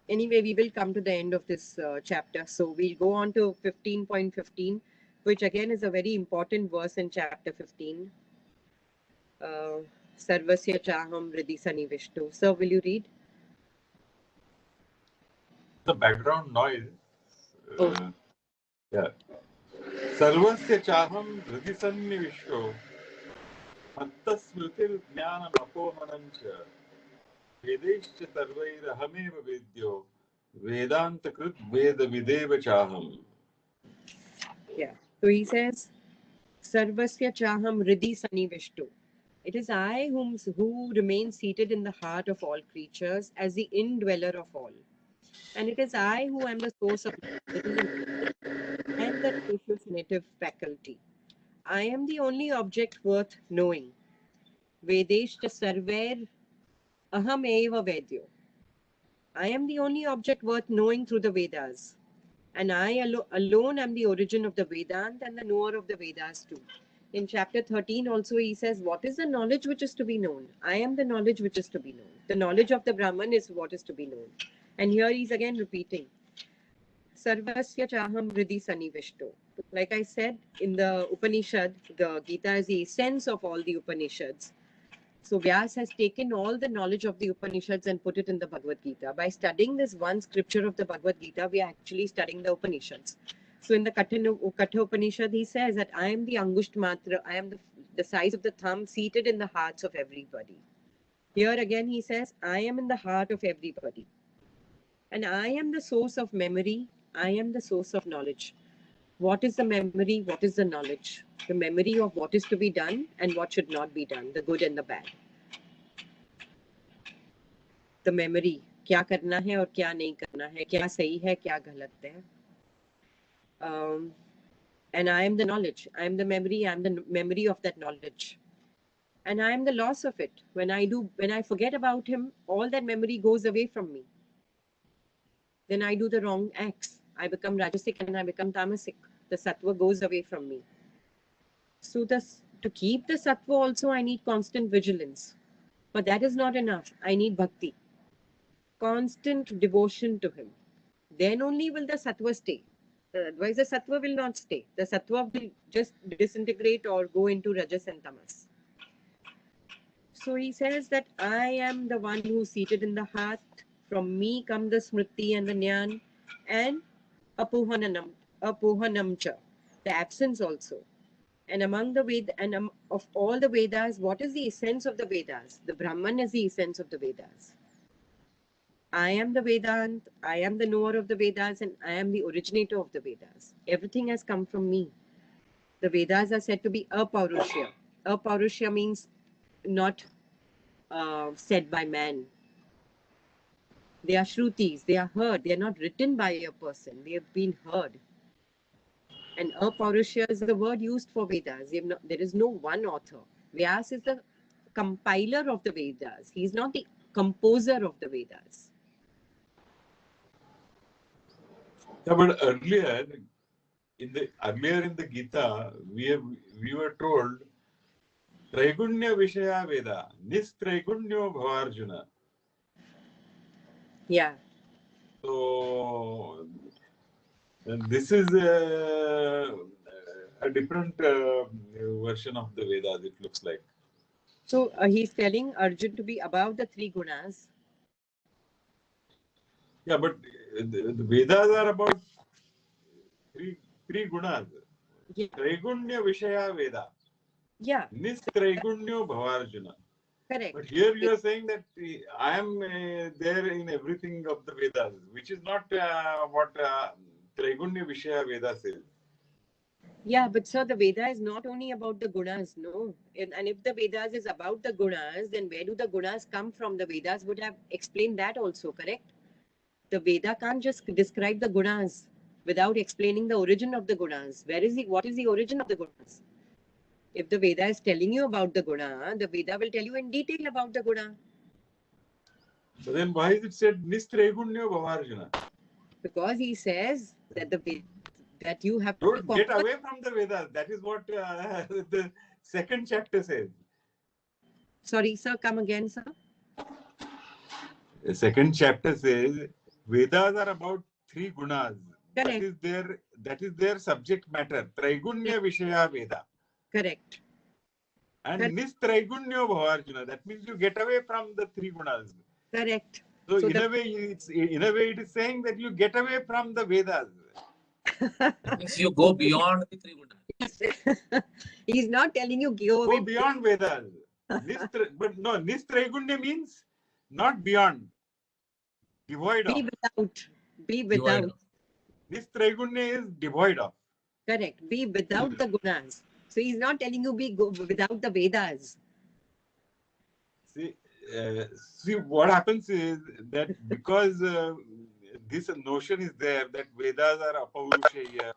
Anyway, we will come to the end of this chapter. So we'll go on to 15.15, which again is a very important verse in chapter 15. Sarvasya chaham hridhi sanivishto. Sir, will you read? The background noise. Oh. Yeah. Sarvasya chaham hridhi sannivisho matta smritir jnanam apohanam cha vedescha sarvairahameva vedyo vedanta krit veda videva chaham. Yeah. So he says, Sarvasya chaham hridhi sanivishto. It is I who remains seated in the heart of all creatures as the indweller of all. And it is I who am the source of memory and the associative faculty. I am the only object worth knowing. Vedeshta sarver aham eva vedyo. I am the only object worth knowing through the Vedas. And I alone am the origin of the Vedanta and the knower of the Vedas too. In chapter 13 also he says, what is the knowledge which is to be known? I am the knowledge which is to be known. The knowledge of the Brahman is what is to be known. And here he's again repeating, Sarvasya chaham hridhi sanivishto. Like I said, in the Upanishad, the Gita is the essence of all the Upanishads. So Vyas has taken all the knowledge of the Upanishads and put it in the Bhagavad Gita. By studying this one scripture of the Bhagavad Gita, we are actually studying the Upanishads. So in the Katha Upanishad, he says that I am the Angusht Matra, I am the size of the thumb seated in the hearts of everybody. Here again he says, I am in the heart of everybody. And I am the source of memory, I am the source of knowledge. What is the memory? What is the knowledge? The memory of what is to be done and what should not be done, the good and the bad. The memory, क्या करना है और क्या नहीं करना है, क्या सही है, क्या गलत है. And I am the knowledge. I am the memory. I am the memory of that knowledge. And I am the loss of it. When I forget about him, all that memory goes away from me. Then I do the wrong acts. I become rajasic and I become tamasic. The sattva goes away from me. So to keep the sattva also, I need constant vigilance. But that is not enough. I need bhakti. Constant devotion to him. Then only will the sattva stay. Otherwise, the sattva will not stay. The sattva will just disintegrate or go into rajas and tamas. So he says that I am the one who is seated in the heart. From me come the smriti and the jnana and apohanamcha, the absence also. And among the Vedas, and of all the Vedas, what is the essence of the Vedas? The Brahman is the essence of the Vedas. I am the Vedant, I am the knower of the Vedas, and I am the originator of the Vedas. Everything has come from me. The Vedas are said to be apaurushya. Apaurushya means not said by man. They are shrutis, they are heard, they are not written by a person, they have been heard. And apaurushya is the word used for Vedas. There is no one author. Vyas is the compiler of the Vedas. He is not the composer of the Vedas. Yeah, but earlier in the Gita, we were told Traigunya Vishaya Veda, Nistraigunyo Bhavarjuna. Yeah. So And this is a different version of the Vedas, it looks like. So he's telling Arjun to be above the three gunas. Yeah, but the Vedas are about three gunas. Yeah. Traigunya Vishaya Veda. Yeah, Nistraigunya Bhavarjuna. correct. But here you are saying that I am there in everything of the Vedas, which is not what Traigunya Vishaya Veda says. Yeah, but sir, the Veda is not only about the gunas, no. And if the Vedas is about the gunas, then where do the gunas come from? The Vedas would have explained that also, correct? The Veda can't just describe the gunas without explaining the origin of the gunas. What is the origin of the gunas? If the Veda is telling you about the guna, the Veda will tell you in detail about the guna. But then why is it said Nistraigunya Bhavarjuna? Because he says that that you have to Don't get conquer. away from the Vedas. That is what the second chapter says. Sorry, sir, come again, sir. The second chapter says Vedas are about three gunas. Correct. That is their subject matter. Traigunya Vishaya Veda. Correct. And Correct. Nistraigunya Bhavarjuna. That means you get away from the three gunas. Correct. So, So in a way, it is saying that you get away from the Vedas. Means you go beyond the three gunas. He's not telling you go Go away. beyond Vedas. But no, Nistraigunya means not beyond. Devoid Be of. without. Be Divide without. of. Nistraigunya is devoid of. Correct. Be without the gunas. So he's not telling you go without the Vedas. See, what happens is that because this notion is there that Vedas are apaurushaya,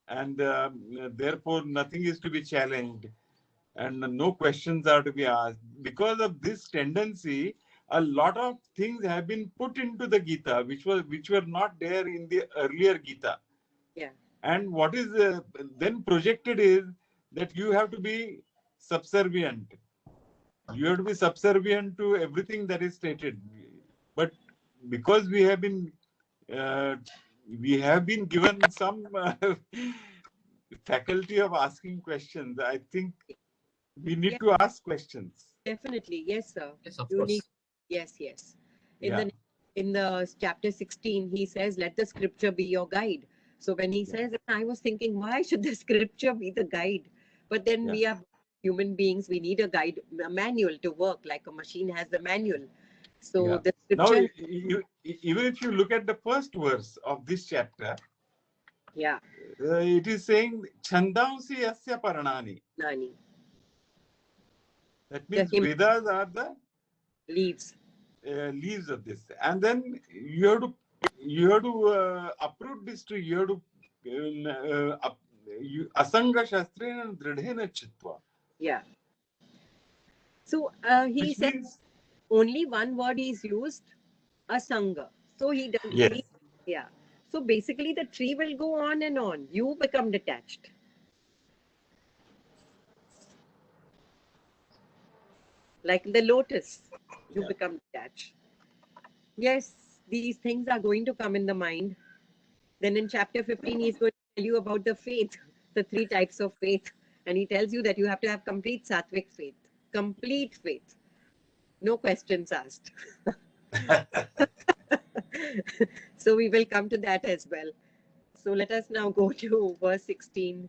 and therefore nothing is to be challenged, and no questions are to be asked. Because of this tendency, a lot of things have been put into the Gita, which were not there in the earlier Gita. Yeah. And what is then projected is that you have to be subservient. You have to be subservient to everything that is stated. But because we have been given some faculty of asking questions, I think we need to ask questions. Definitely. Yes, sir. Yes, of You course. need. Yes, yes. Yeah. In the chapter 16, he says, let the scripture be your guide. So when he says that, I was thinking, why should the scripture be the guide? But then we are human beings, we need a guide, a manual to work, like a machine has the manual. So the Now, scripture, even if you look at the first verse of this chapter, yeah, it is saying Chandansi Yasya Paranani. Nani, That means hymn. Vedas are the leaves. leaves of this, and then you have to uproot this tree. You have to asanga shastrena dridhena chitva. Yeah. So he Which said means only one word is used, asanga. So he does. yes. Yeah. So basically, the tree will go on and on. You become detached. Like the lotus, you Yeah. become detached. Yes, these things are going to come in the mind. Then in chapter 15, he's going to tell you about the faith, the three types of faith. And he tells you that you have to have complete sattvic faith, complete faith. No questions asked. So we will come to that as well. So let us now go to verse 16.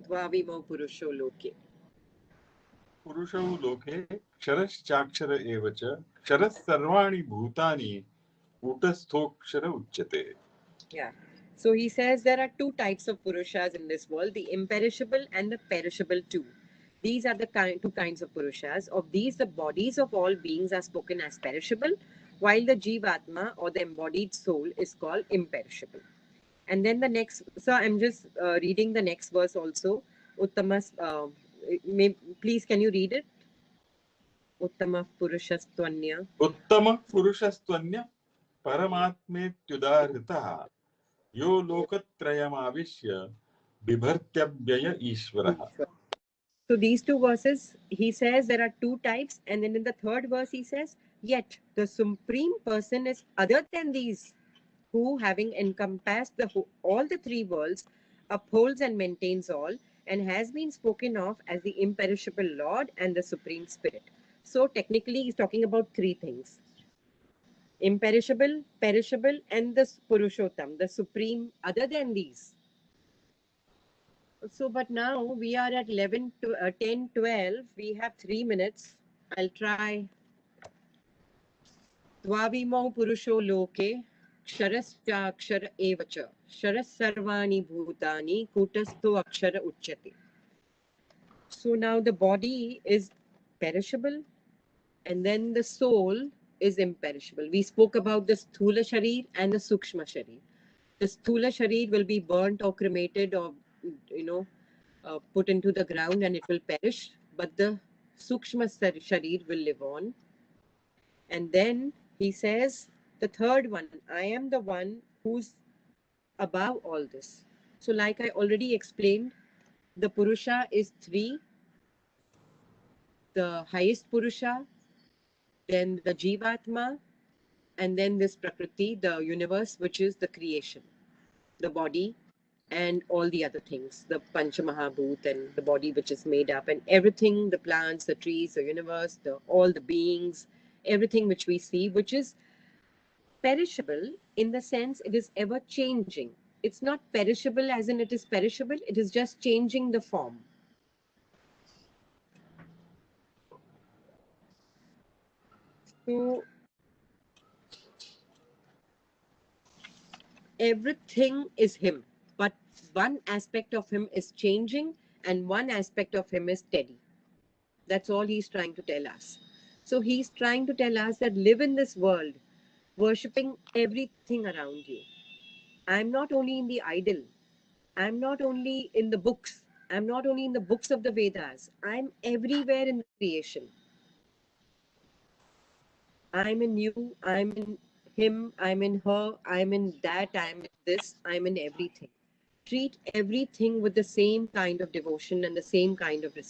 Dvavimo purusho loke. Purushau loke ksharashchakshara evacha ksharas sarvani bhutani utastokshara uchyate. Yeah. So he says there are two types of purushas in this world, the imperishable and the perishable too. These are the two kinds of purushas. Of these, the bodies of all beings are spoken as perishable, while the Jivatma or the embodied soul is called imperishable. And then the next, so I'm just reading the next verse also. Uttamas, please, can you read it? Uttama Purushastvanya. Uttama Purushastvanya Paramatmetyudarhitah Yo Lokatrayamavishya Bibhartyabhyaya Ishvaraha. So these two verses, he says there are two types, and then in the third verse he says Yet the Supreme Person is other than these, who, having encompassed all the three worlds, upholds and maintains all, and has been spoken of as the imperishable Lord and the Supreme Spirit. So technically, he's talking about three things: imperishable, perishable, and the Purushottam, the Supreme, other than these. So, but now we are at 11 to 10, 12. We have 3 minutes. I'll try. Dvavimau Purusho Loke, Ksharaschakshara Evacha, Sarvani Bhutani, Kutasto Akshara Uchyate. So now the body is perishable, and then the soul is imperishable. We spoke about the Sthula Sharir and the Sukshma Sharir. The Sthula Sharir will be burnt or cremated or, put into the ground and it will perish. But the Sukshma Sharir will live on. And then he says, the third one, I am the one who's above all this. So like I already explained, the Purusha is three: the highest Purusha, then the Jivatma, and then this Prakriti, the universe, which is the creation, the body, and all the other things, the Panchamahabhut and the body which is made up, and everything, the plants, the trees, the universe, all the beings, everything which we see, which is perishable in the sense it is ever changing. It's not perishable as in it is perishable, it is just changing the form. So everything is him, but one aspect of him is changing and one aspect of him is steady. That's all he's trying to tell us. So he's trying to tell us that live in this world, worshipping everything around you. I'm not only in the idol, I'm not only in the books, I'm not only in the books of the Vedas, I'm everywhere in the creation. I'm in you, I'm in him, I'm in her, I'm in that, I'm in this, I'm in everything. Treat everything with the same kind of devotion and the same kind of respect.